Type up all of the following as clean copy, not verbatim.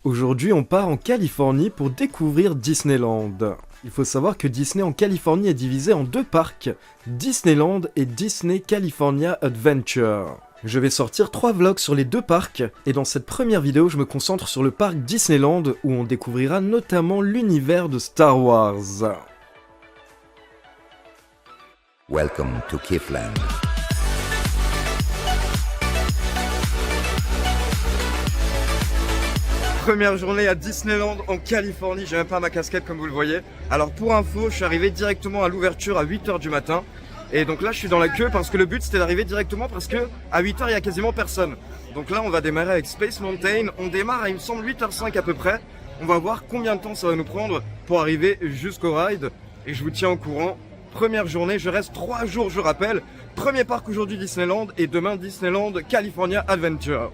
Aujourd'hui, on part en Californie pour découvrir Disneyland. Il faut savoir que Disney en Californie est divisé en deux parcs, Disneyland et Disney California Adventure. Je vais sortir 3 vlogs sur les deux parcs, et dans cette première vidéo, je me concentre sur le parc Disneyland, où on découvrira notamment l'univers de Star Wars. Welcome to Kiffland. Première journée à Disneyland en Californie, j'ai même pas ma casquette comme vous le voyez. Alors pour info, je suis arrivé directement à l'ouverture à 8h du matin. Et donc là je suis dans la queue parce que le but c'était d'arriver directement parce que à 8h il y a quasiment personne. Donc là on va démarrer avec Space Mountain, on démarre à il me semble 8h05 à peu près. On va voir combien de temps ça va nous prendre pour arriver jusqu'au ride. Et je vous tiens au courant. Première journée, je reste 3 jours je rappelle. Premier parc aujourd'hui Disneyland et demain Disneyland California Adventure.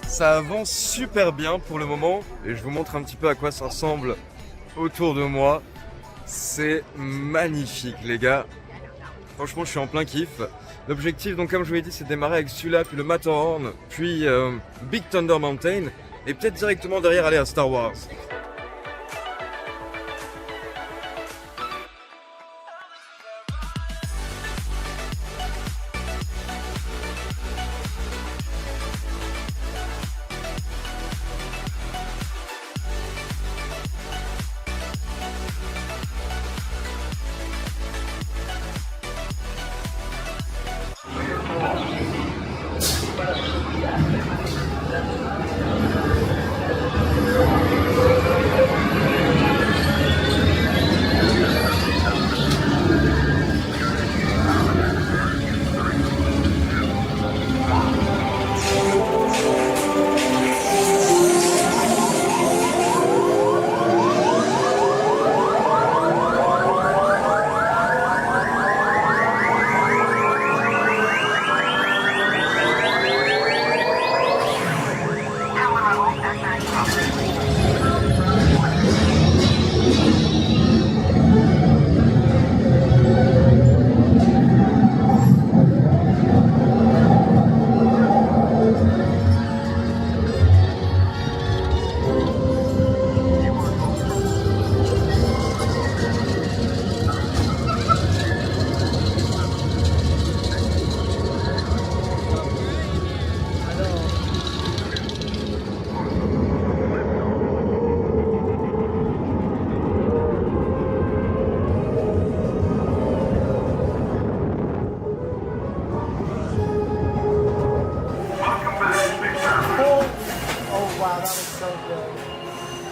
Ça avance super bien pour le moment et je vous montre un petit peu à quoi ça ressemble autour de moi. C'est magnifique les gars. Franchement je suis en plein kiff. L'objectif donc comme je vous l'ai dit c'est de démarrer avec celui-là, puis le Matterhorn, puis Big Thunder Mountain et peut-être directement derrière aller à Star Wars.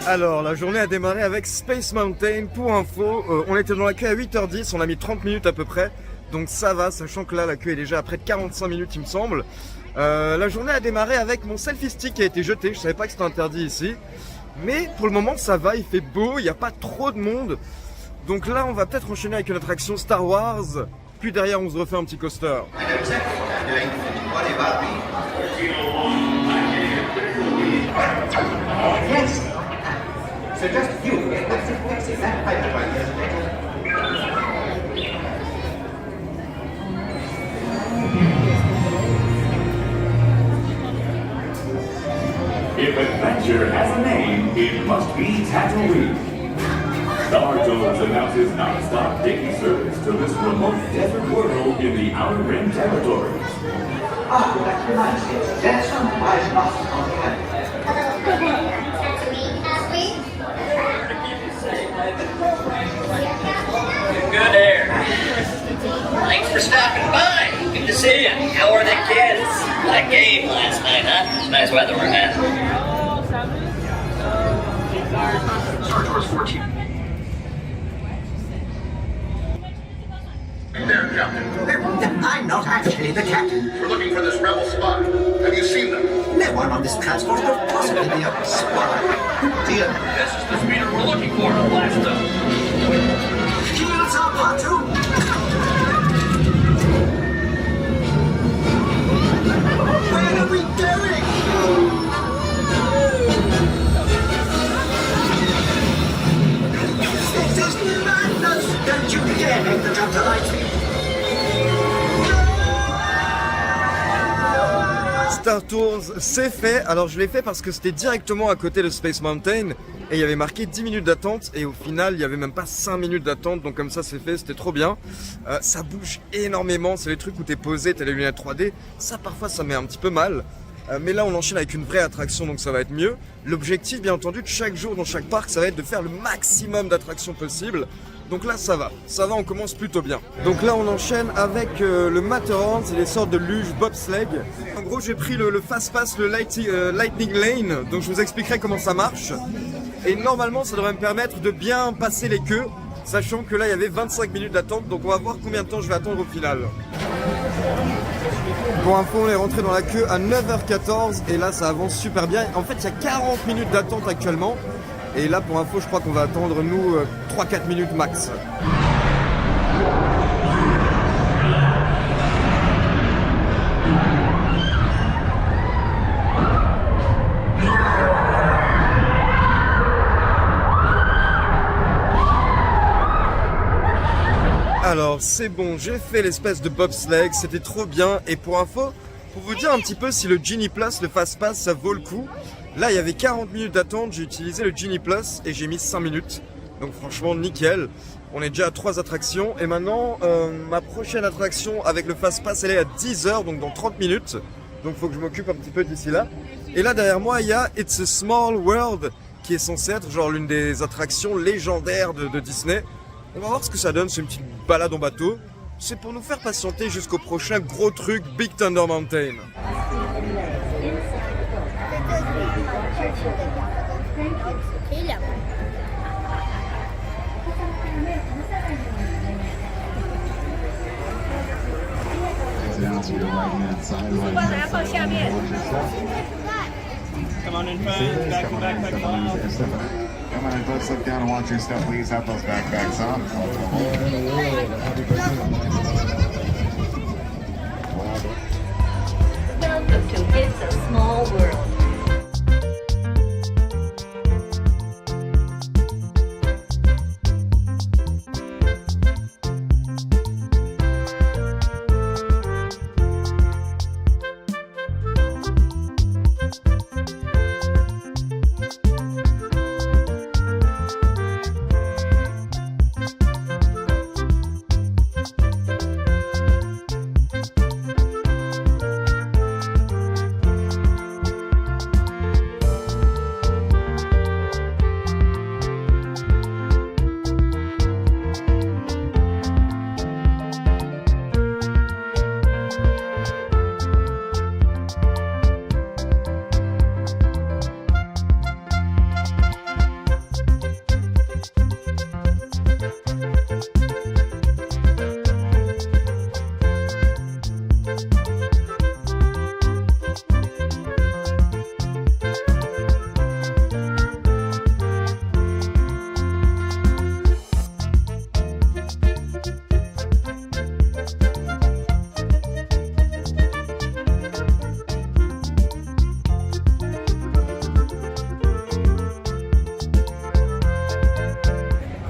Alors, la journée a démarré avec Space Mountain. Pour info, on était dans la queue à 8h10, on a mis 30 minutes à peu près. Donc ça va, sachant que là, la queue est déjà à près de 45 minutes, il me semble. La journée a démarré avec mon selfie stick qui a été jeté. Je savais pas que c'était interdit ici. Mais pour le moment, ça va, il fait beau, il n'y a pas trop de monde. Donc là, on va peut-être enchaîner avec une attraction Star Wars. Puis derrière, on se refait un petit coaster. So just you, that's that pipeline. If adventure has a name, it must be Tatooine. Star Tours announces non-stop daily service to this remote desert world in the Outer Rim territories. Ah, that reminds me. There's some wise lost on the planet. Good air. Thanks for stopping by. Good to see you. How are the kids? That game last night, huh? Nice weather we're having. Star Tours 14. There, Captain. I'm not actually the captain. We're looking for this rebel spy. Have you seen them? No one on this transport could possibly be a spy. Dear. This is the speeder we're looking for to blast them. Shields are part two. Where are we going? This is madness. can't hit the top tonight. Star Tours, c'est fait. Alors je l'ai fait parce que c'était directement à côté de Space Mountain et il y avait marqué 10 minutes d'attente et au final il y avait même pas 5 minutes d'attente, donc comme ça c'est fait, c'était trop bien. Ça bouge énormément, c'est les trucs où t'es posé, t'as les lunettes 3D, ça parfois ça met un petit peu mal. Mais là on enchaîne avec une vraie attraction, donc ça va être mieux. L'objectif bien entendu de chaque jour dans chaque parc, ça va être de faire le maximum d'attractions possible. Donc là ça va, on commence plutôt bien. Donc là on enchaîne avec le Matterhorn, c'est des sortes de luges bobsleigh. En gros j'ai pris le Fast Pass, le Lightning Lane, donc je vous expliquerai comment ça marche. Et normalement ça devrait me permettre de bien passer les queues, sachant que là il y avait 25 minutes d'attente, donc on va voir combien de temps je vais attendre au final. Pour info, on est rentré dans la queue à 9h14 et là ça avance super bien. En fait il y a 40 minutes d'attente actuellement. Et là, pour info, je crois qu'on va attendre, nous, 3-4 minutes max. Alors, c'est bon, j'ai fait l'espèce de bobsleigh, c'était trop bien. Et pour info, pour vous dire un petit peu si le Genie Plus, le Fast Pass, ça vaut le coup. Là, il y avait 40 minutes d'attente, j'ai utilisé le Genie Plus et j'ai mis 5 minutes. Donc franchement, nickel. On est déjà à 3 attractions. Et maintenant, ma prochaine attraction avec le Fast Pass, elle est à 10h, donc dans 30 minutes. Donc il faut que je m'occupe un petit peu d'ici là. Et là, derrière moi, il y a It's a Small World, qui est censé être genre l'une des attractions légendaires de Disney. On va voir ce que ça donne, c'est une petite balade en bateau. C'est pour nous faire patienter jusqu'au prochain gros truc, Big Thunder Mountain. Down to your right hand side. Come on in front, back to backpack. Come on, let's look down and watch your step. Please have those backpacks on. Welcome to It's a Small World.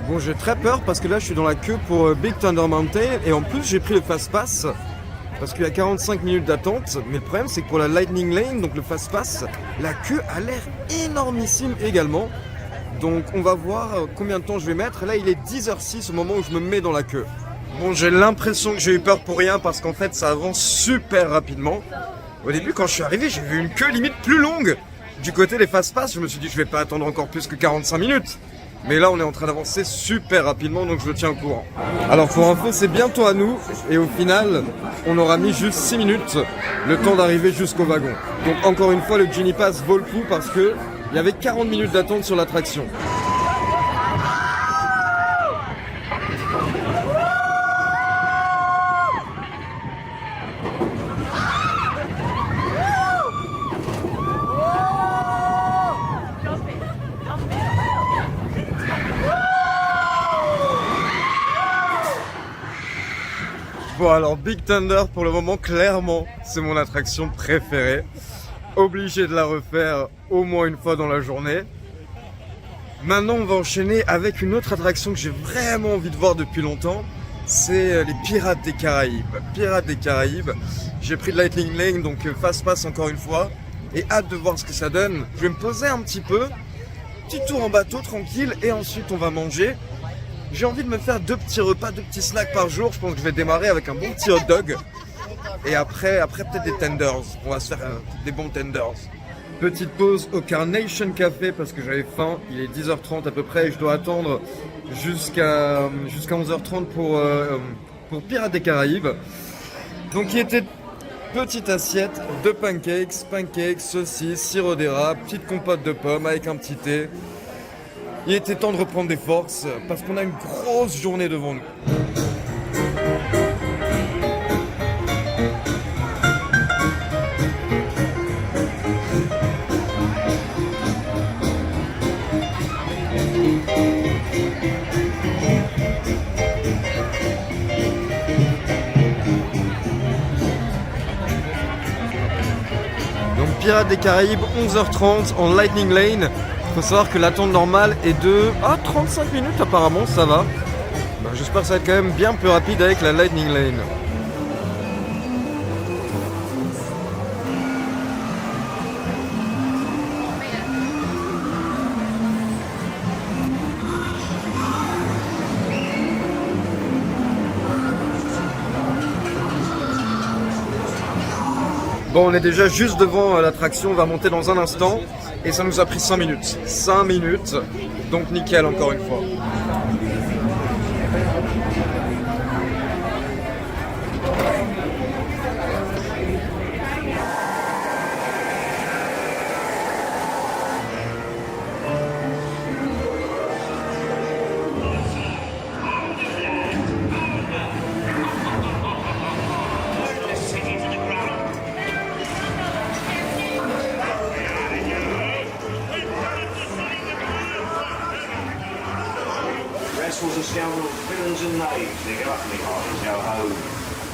Bon, j'ai très peur parce que là je suis dans la queue pour Big Thunder Mountain et en plus j'ai pris le Fast Pass parce qu'il y a 45 minutes d'attente. Mais le problème c'est que pour la Lightning Lane, donc le Fast Pass, la queue a l'air énormissime également. Donc on va voir combien de temps je vais mettre. Là il est 10h06 au moment où je me mets dans la queue. Bon, j'ai l'impression que j'ai eu peur pour rien parce qu'en fait ça avance super rapidement. Au début quand je suis arrivé j'ai vu une queue limite plus longue. Du côté des Fast Pass, je me suis dit je vais pas attendre encore plus que 45 minutes. Mais là on est en train d'avancer super rapidement, donc je le tiens au courant. Alors pour info, c'est bientôt à nous et au final on aura mis juste 6 minutes le temps d'arriver jusqu'au wagon. Donc encore une fois le Genie Pass vaut le coup parce que il y avait 40 minutes d'attente sur l'attraction. Bon alors Big Thunder pour le moment clairement c'est mon attraction préférée. Obligé de la refaire au moins une fois dans la journée. Maintenant, on va enchaîner avec une autre attraction que j'ai vraiment envie de voir depuis longtemps. C'est les Pirates des Caraïbes. Pirates des Caraïbes. J'ai pris de Lightning Lane, donc fast pass encore une fois. Et hâte de voir ce que ça donne. Je vais me poser un petit peu. Petit tour en bateau, tranquille. Et ensuite, on va manger. J'ai envie de me faire 2 petits repas, 2 petits snacks par jour. Je pense que je vais démarrer avec un bon petit hot dog. Et après peut-être des tenders. On va se faire des bons tenders. Petite pause au Carnation Café parce que j'avais faim. Il est 10h30 à peu près et je dois attendre jusqu'à 11h30 pour Pirates des Caraïbes. Donc il était petite assiette de pancakes, saucisses, sirop d'érable, petite compote de pommes avec un petit thé. Il était temps de reprendre des forces parce qu'on a une grosse journée devant nous. Donc Pirates des Caraïbes, 11h30 en Lightning Lane. Faut savoir que l'attente normale est de 35 minutes apparemment, ça va. Bah, j'espère que ça va être quand même bien plus rapide avec la Lightning Lane. Bon, on est déjà juste devant l'attraction, on va monter dans un instant. Et ça nous a pris 5 minutes. 5 minutes, donc nickel encore une fois.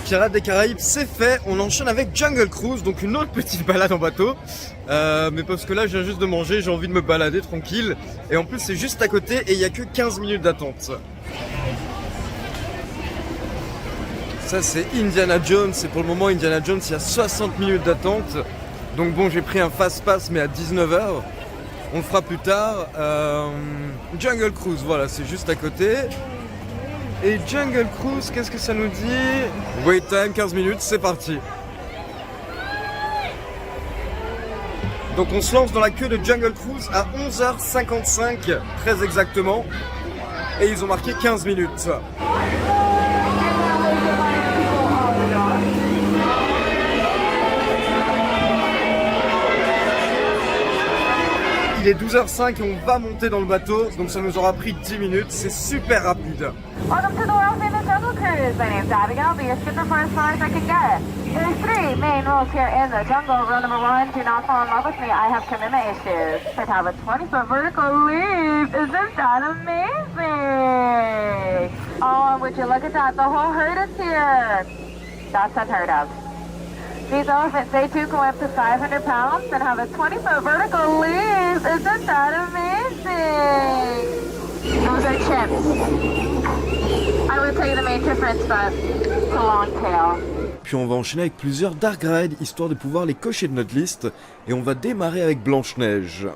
Pirates des Caraïbes, c'est fait. On enchaîne avec Jungle Cruise, donc une autre petite balade en bateau. Mais parce que là, je viens juste de manger, j'ai envie de me balader tranquille. Et en plus, c'est juste à côté et il n'y a que 15 minutes d'attente. Ça, c'est Indiana Jones. Et pour le moment, Indiana Jones, il y a 60 minutes d'attente. Donc bon, j'ai pris un fast pass, mais à 19h. On le fera plus tard. Jungle Cruise, voilà, c'est juste à côté. Et Jungle Cruise, qu'est-ce que ça nous dit? Wait time, 15 minutes, c'est parti. Donc on se lance dans la queue de Jungle Cruise à 11h55, très exactement. Et ils ont marqué 15 minutes. Il est 12h05 et on va monter dans le bateau, donc ça nous aura pris 10 minutes, c'est super rapide. Welcome to the world famous Jungle Cruise. My name's Abigail. Be a skipper for as far as I can get. There's 3 main rules here in the jungle. Rule number 1, do not fall in love with me. I have commitment issues. I have a 20-foot vertical leap. Isn't that amazing? Oh, would you look at that? The whole herd is here. That's unheard of. These elephants, they too go up to 500 pounds and have a 20-foot vertical leap. Isn't that amazing? Those are chimps. I would tell you the main difference, but it's a long tail. Puis on va enchaîner avec plusieurs dark rides, histoire de pouvoir les cocher de notre liste. Et on va démarrer avec Blanche-Neige.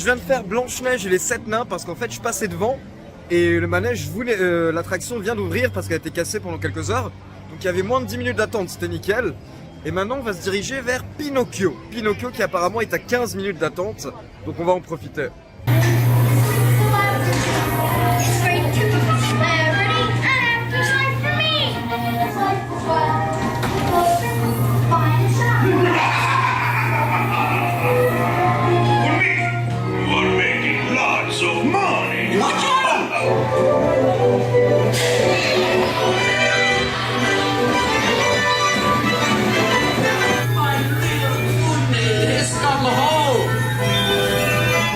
viens de faire Blanche-Neige et les 7 nains parce qu'en fait je passais devant et le manège voulait, l'attraction vient d'ouvrir parce qu'elle a été cassée pendant quelques heures. Donc il y avait moins de 10 minutes d'attente, c'était nickel. Et maintenant on va se diriger vers Pinocchio. Pinocchio qui apparemment est à 15 minutes d'attente, donc on va en profiter.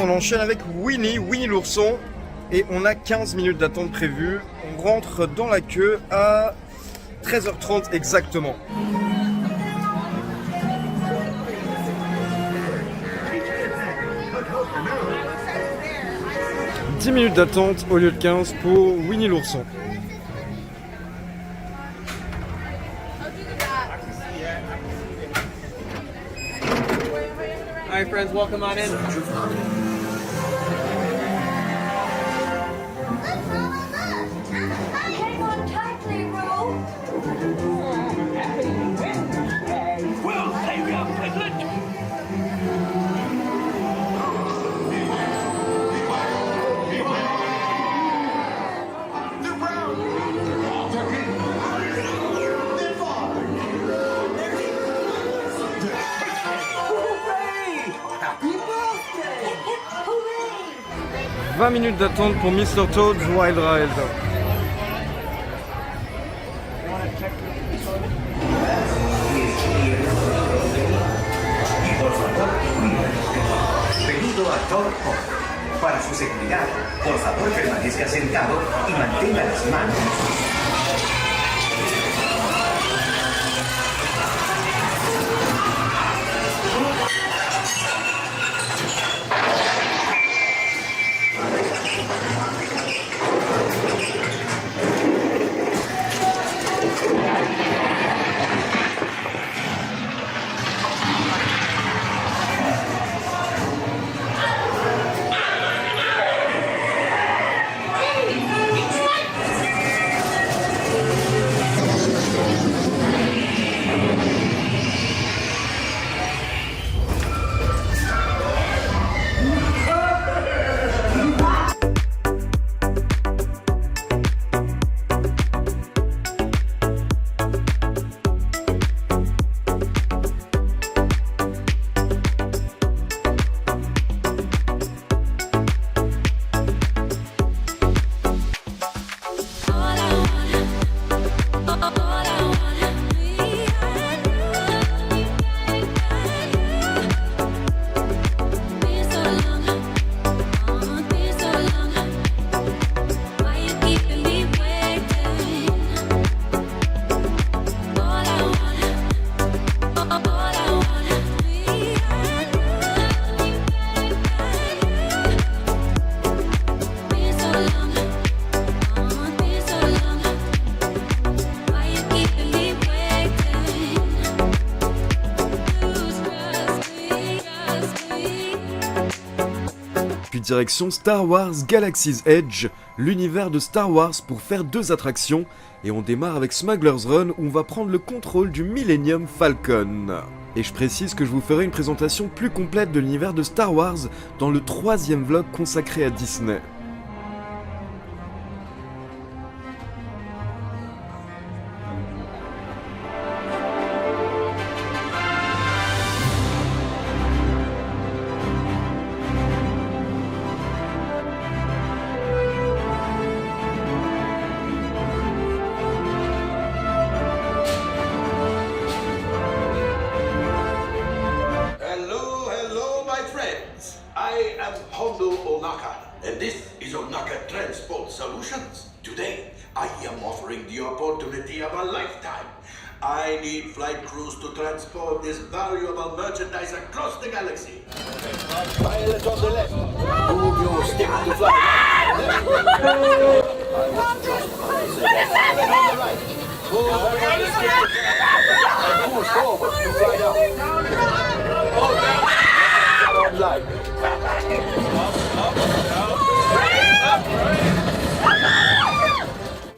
On enchaîne avec Winnie l'ourson, et on a 15 minutes d'attente prévue. On rentre dans la queue à 13h30 exactement. « 10 minutes d'attente au lieu de 15 pour Winnie l'ourson. Alright, friends, welcome on in. Hang on tightly, Ro. Well, hurry up, Piglet! Hooray! 20 minutes d'attente pour Mr. Toad's Wild Ride. Pedido a Toad Hop. Para su seguridad, por favor permanezca sentado y mantenga las manos. Puis direction Star Wars Galaxy's Edge, l'univers de Star Wars pour faire 2 attractions, et on démarre avec Smuggler's Run où on va prendre le contrôle du Millennium Falcon. Et je précise que je vous ferai une présentation plus complète de l'univers de Star Wars dans le 3e vlog consacré à Disney. Hello, my friends. I am Hondo Onaka, and this is Onaka Transport Solutions. Today, I am offering the opportunity of a lifetime. I need flight crews to transport this valuable merchandise across the galaxy. Pilot on the left, move your stick to fly. On the right, move your stick to fly. And push forward to fly down. Hold down. Light.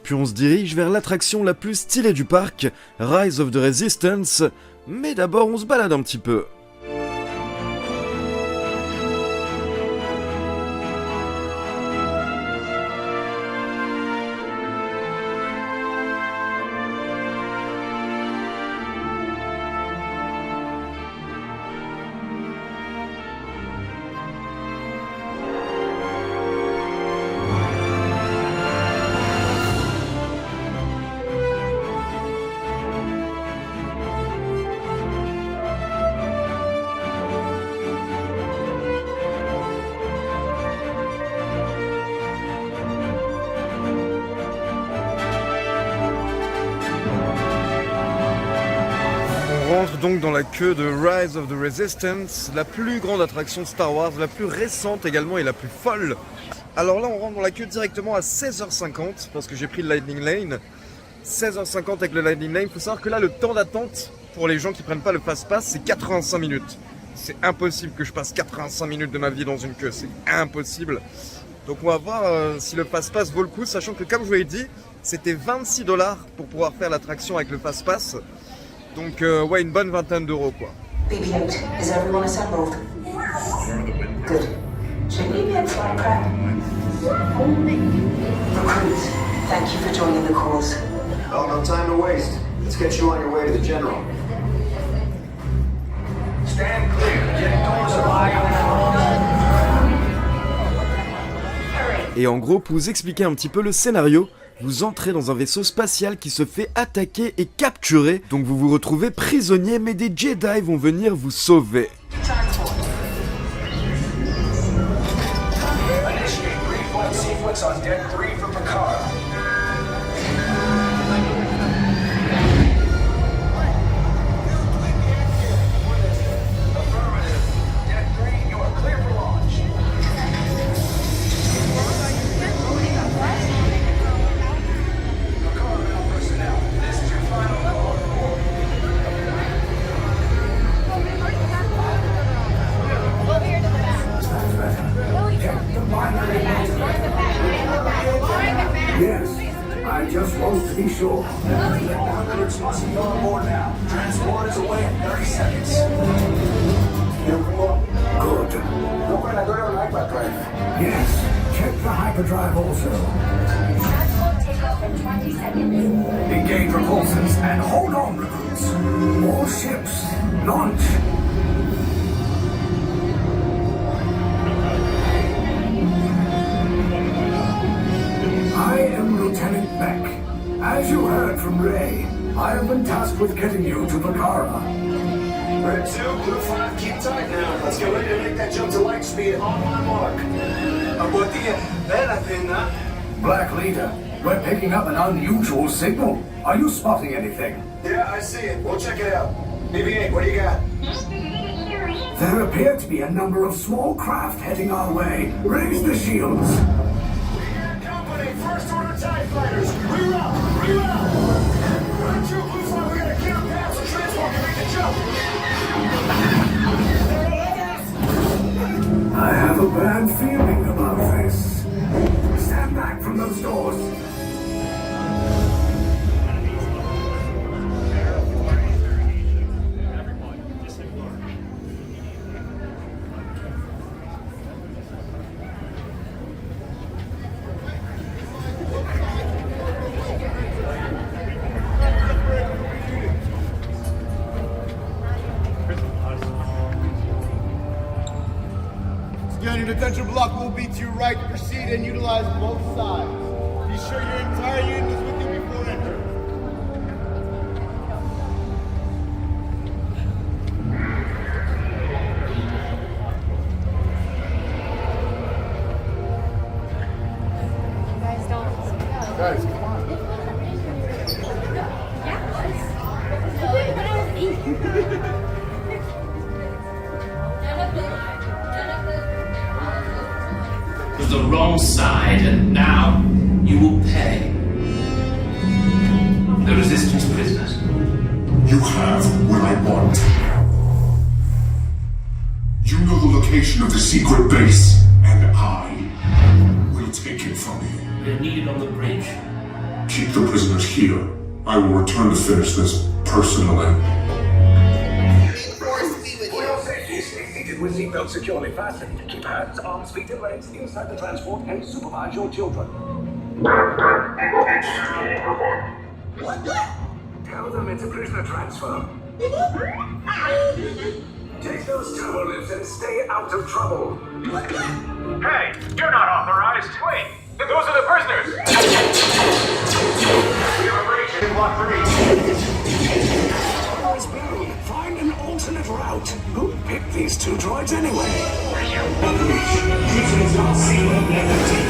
Puis on se dirige vers l'attraction la plus stylée du parc, Rise of the Resistance, mais d'abord on se balade un petit peu. On rentre donc dans la queue de Rise of the Resistance, la plus grande attraction Star Wars, la plus récente également et la plus folle. Alors là on rentre dans la queue directement à 16h50 parce que j'ai pris le Lightning Lane. 16h50 avec le Lightning Lane, il faut savoir que là le temps d'attente pour les gens qui prennent pas le Fast Pass c'est 85 minutes. C'est impossible que je passe 85 minutes de ma vie dans une queue, c'est impossible. Donc on va voir si le Fast Pass vaut le coup, sachant que comme je vous l'ai dit, c'était 26$ pour pouvoir faire l'attraction avec le Fast Pass. Donc ouais, une bonne vingtaine d'euros quoi. BB-8, is everyone assembled? Good. Should we be inside prep? Recruits, thank you for joining the cause. Oh, no time to waste. Let's get you on your way to the general. Stand clear. Getting doors are wide. Et en gros, pour vous expliquer un petit peu le scénario, vous entrez dans un vaisseau spatial qui se fait attaquer et capturer, donc vous vous retrouvez prisonnier, mais des Jedi vont venir vous sauver. Initiate pre-flight sequence on deck 3 for Picard. Affirmative. Deck 3, you are clear for launch. Picard personnel, this is your final call. Yes, I just want to be sure. Recruits must be on board now. Transport is away in 30 seconds. Good. Look at the hyperdrive. Yes, check the hyperdrive also. Takeoff in 20 seconds. Engage repulsors and hold on, recruits. All ships, launch. I am Lieutenant Beck. As you heard from Ray, I have been tasked with getting you to Bakara. Red 2, Blue 5, keep tight now. Let's get ready to make that jump to light speed on my mark. Abortia, bella pena. Black Leader, we're picking up an unusual signal. Are you spotting anything? Yeah, I see it. We'll check it out. BB-8, what do you got? There appear to be a number of small craft heading our way. Raise the shields. Company, first order TIE fighters. Reroute! Reroute! Red 2, Blue 5, we gotta get up past the transport and make the jump. I have a bad feeling about this. Stand back from those doors. Scanning detention block will be to your right. Proceed and utilize both sides. Be sure your entire unit is with you before entering. Guys, come on. The wrong side, and now you will pay. The resistance prisoners. You have what I want. You know the location of the secret base, and I on the bridge? Keep the prisoners here. I will return to finish this personally. For your safety, stay seated with seatbelts securely fastened. Keep hands, arms, feet, and legs inside the transport and supervise your children. Tell them it's a prisoner transfer. Take those turbo lifts and stay out of trouble. Hey, you're not authorized. Wait, those are the prisoners. We have a breach in Block 3. Boys Blue, find an alternate route. Who picked these two droids anyway? Prisoners not seen at liberty.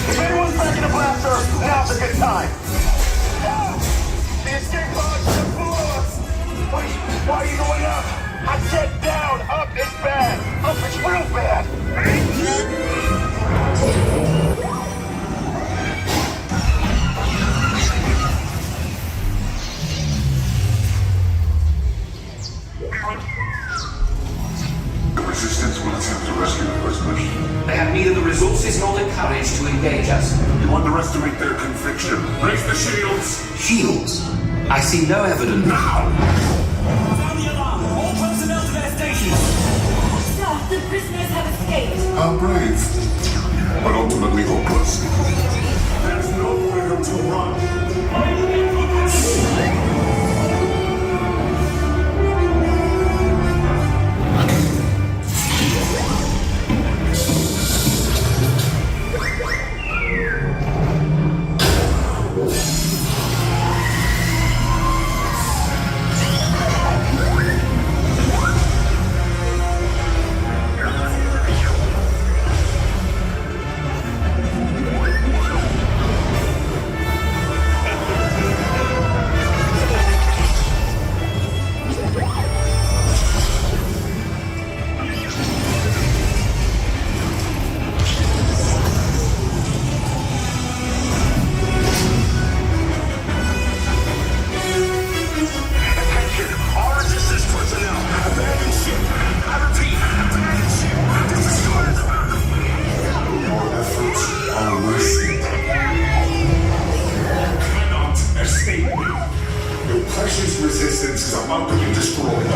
If anyone's back in a blaster, now's a good time. The escape pods are full of us. Wait, why are you going up? I said down. Up is bad. Up is real bad. The resistance will attempt to rescue the prisoners. They have neither the resources nor the courage to engage us. You underestimate their conviction. Raise the shields. Shields? I see no evidence. Now! Sound the alarm! All personnel to their stations! Sir, the prisoners have escaped. How brave. But ultimately hopeless. There's nowhere to run. Resistance is about to be destroyed.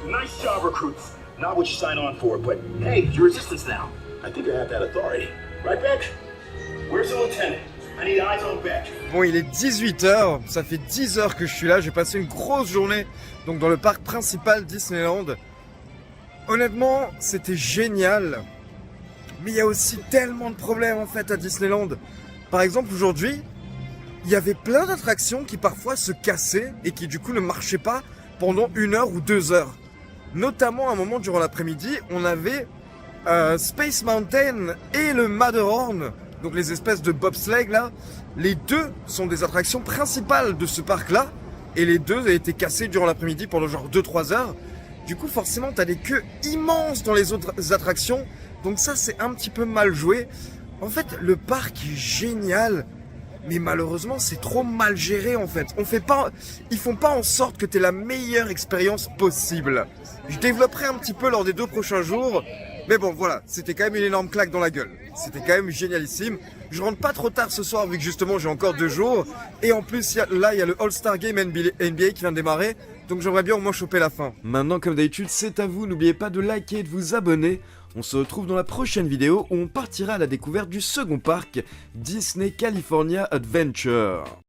Nice job, recruits. Not what you signed on for, but hey, you're resistance now. I think I have that authority. Right, Beck? Where's the lieutenant? I need eyes on Beck. Bon, il est 18h, ça fait 10 heures que je suis là, j'ai passé une grosse journée donc dans le parc principal Disneyland. Honnêtement, c'était génial. Mais il y a aussi tellement de problèmes en fait à Disneyland. Par exemple, aujourd'hui, il y avait plein d'attractions qui parfois se cassaient et qui du coup ne marchaient pas pendant 1 heure ou 2 heures. Notamment à un moment durant l'après-midi, on avait Space Mountain et le Matterhorn, donc les espèces de bobsleigh là. Les deux sont des attractions principales de ce parc là, et les deux ont été cassés durant l'après-midi pendant genre 2-3 heures. Du coup forcément t'as des queues immenses dans les autres attractions, donc ça c'est un petit peu mal joué. En fait le parc est génial, mais malheureusement c'est trop mal géré en fait. Ils font pas en sorte que tu aies la meilleure expérience possible. Je développerai un petit peu lors des 2 prochains jours. Mais bon voilà, c'était quand même une énorme claque dans la gueule. C'était quand même génialissime. Je rentre pas trop tard ce soir vu que justement j'ai encore 2 jours. Et en plus là il y a le All-Star Game NBA qui vient de démarrer. Donc j'aimerais bien au moins choper la fin. Maintenant comme d'habitude c'est à vous, n'oubliez pas de liker et de vous abonner. On se retrouve dans la prochaine vidéo où on partira à la découverte du second parc, Disney California Adventure.